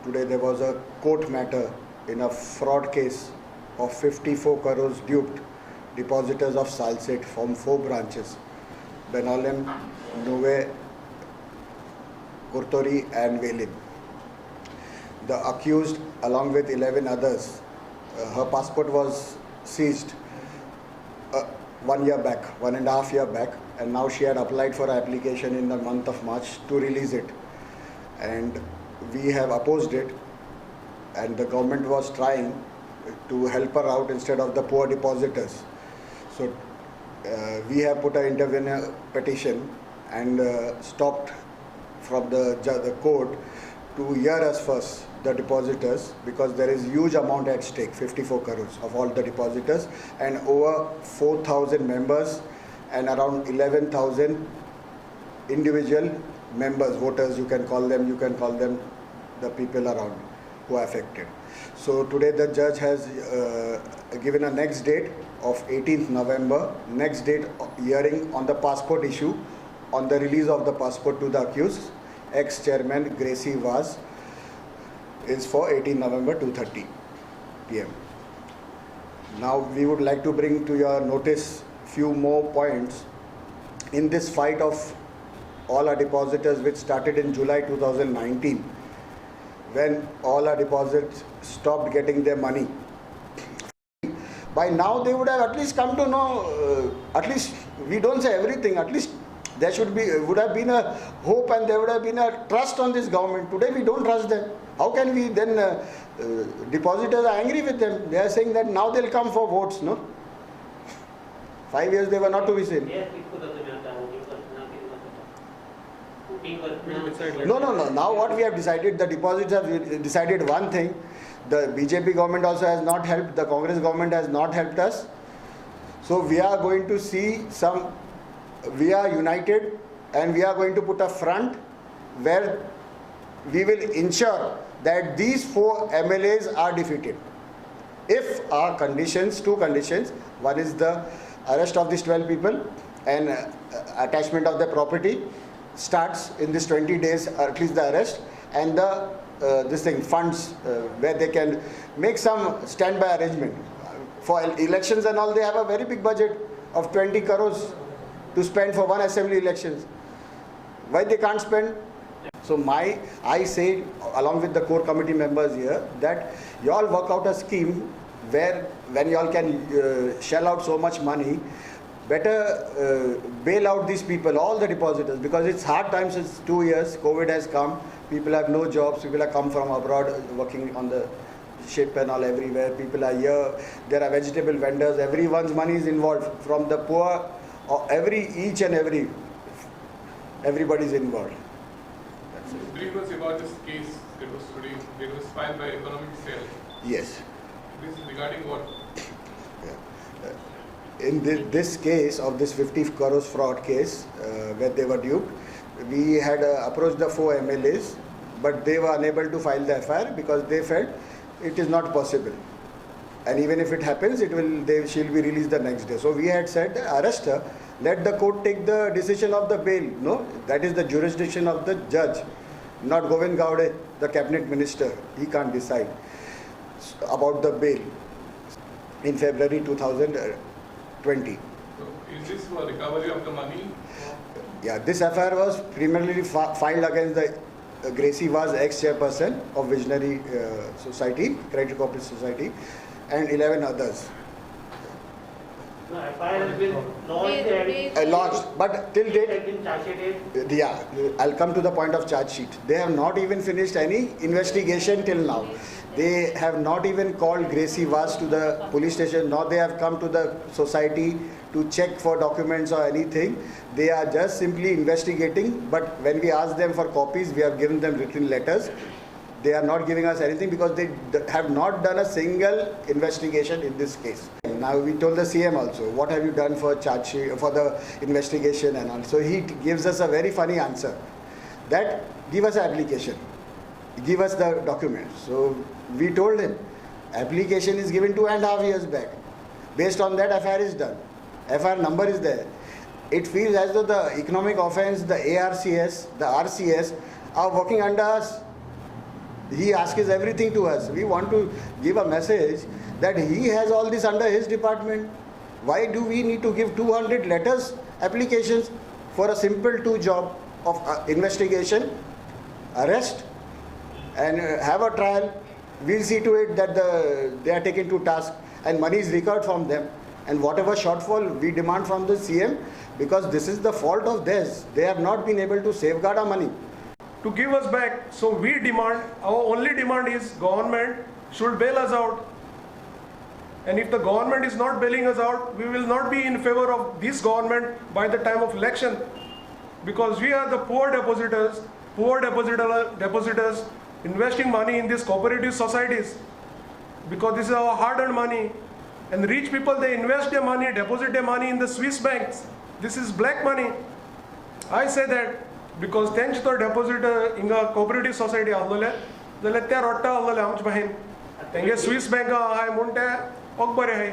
today there was a court matter in a fraud case of 54 crores duped depositors of Salset from 4 branches, Benalem, Nuve, Kurtori and Velin. The accused, along with 11 others, her passport was seized 1 year back, 1.5 years back, and now she had applied for application in the month of March to release it. And we have opposed it, and the government was trying to help her out instead of the poor depositors. So we have put an intervener petition and stopped from the court to hear us first, the depositors, because there is huge amount at stake, 54 crores of all the depositors, and over 4,000 members and around 11,000 individual members, voters, you can call them the people around who are affected. So today the judge has given a next date of 18th November, next date hearing on the passport issue, on the release of the passport to the accused, ex-chairman Gracie Vaz, is for 18 November 2:30 p.m. Now we would like to bring to your notice few more points in this fight of all our depositors, which started in July 2019, when all our deposits stopped getting their money. By now they would have at least come to know, at least we don't say everything, at least there would have been a hope and there would have been a trust on this government. Today we don't trust them. How can we then, depositors are angry with them. They are saying that now they'll come for votes, no? 5 years they were not to be seen. No. Now what we have decided, the depositors have decided one thing. The BJP government also has not helped. The Congress government has not helped us. So we are going to see we are united, and we are going to put a front where we will ensure that these 4 MLAs are defeated. If our conditions, 2 conditions, one is the arrest of these 12 people and attachment of their property starts in this 20 days, at least the arrest, and the funds where they can make some standby arrangement. For elections and all, they have a very big budget of 20 crores to spend for one assembly elections. Why they can't spend? So I say, along with the core committee members here, that you all work out a scheme where when you all can shell out so much money, better bail out these people, all the depositors, because it's hard times. Since 2 years, COVID has come, people have no jobs, people have come from abroad working on the ship and all everywhere, people are here, there are vegetable vendors, everyone's money is involved, from the poor, everybody's involved. Brief us about this case that was today, that was filed by Economic Cell. Yes. This is regarding what? In this case of this 50 crores fraud case, where they were duped, we had approached the 4 MLAs, but they were unable to file the FIR because they felt it is not possible. And even if it happens, she'll be released the next day. So we had said, arrest her, let the court take the decision of the bail. No, that is the jurisdiction of the judge, not Govind Gowde, the cabinet minister. He can't decide about the bail in February 2020. So is this for recovery of the money? Yeah, this FIR was primarily filed against the Gracie Vaz, ex-chairperson of Visionary Society, Credit Cooperative Society, and 11 others. No, FIR has been launched, but till date, yeah, I'll come to the point of charge sheet. They have not even finished any investigation till now. They have not even called Gracie Vaz to the police station, nor they have come to the society to check for documents or anything. They are just simply investigating, but when we ask them for copies, we have given them written letters. They are not giving us anything because they have not done a single investigation in this case. Now we told the CM also, what have you done for charge sheet, for the investigation and all. So he gives us a very funny answer, that give us an application, give us the documents. So we told him, application is given 2.5 years back. Based on that, FIR is done. FIR number is there. It feels as though the economic offence, the ARCS, the RCS are working under us. He asks everything to us. We want to give a message that he has all this under his department. Why do we need to give 200 letters, applications for a simple 2 job of investigation, arrest, and have a trial? We'll see to it that they are taken to task and money is recovered from them. And whatever shortfall we demand from the CM, because this is the fault of theirs. They have not been able to safeguard our money. To give us back, so we demand, our only demand is government should bail us out. And if the government is not bailing us out, we will not be in favor of this government by the time of election. Because we are the poor depositors investing money in these cooperative societies. Because this is our hard-earned money. And rich people, they invest their money, deposit their money in the Swiss banks. This is black money. I say that because तेंच तो deposit इंगा cooperative society आलोले, जाल्यार त्या रोट्टा आलोले आमचे बाहेन. तेंगे Swiss bank आहाय म्हणटे okay बरें आहाय.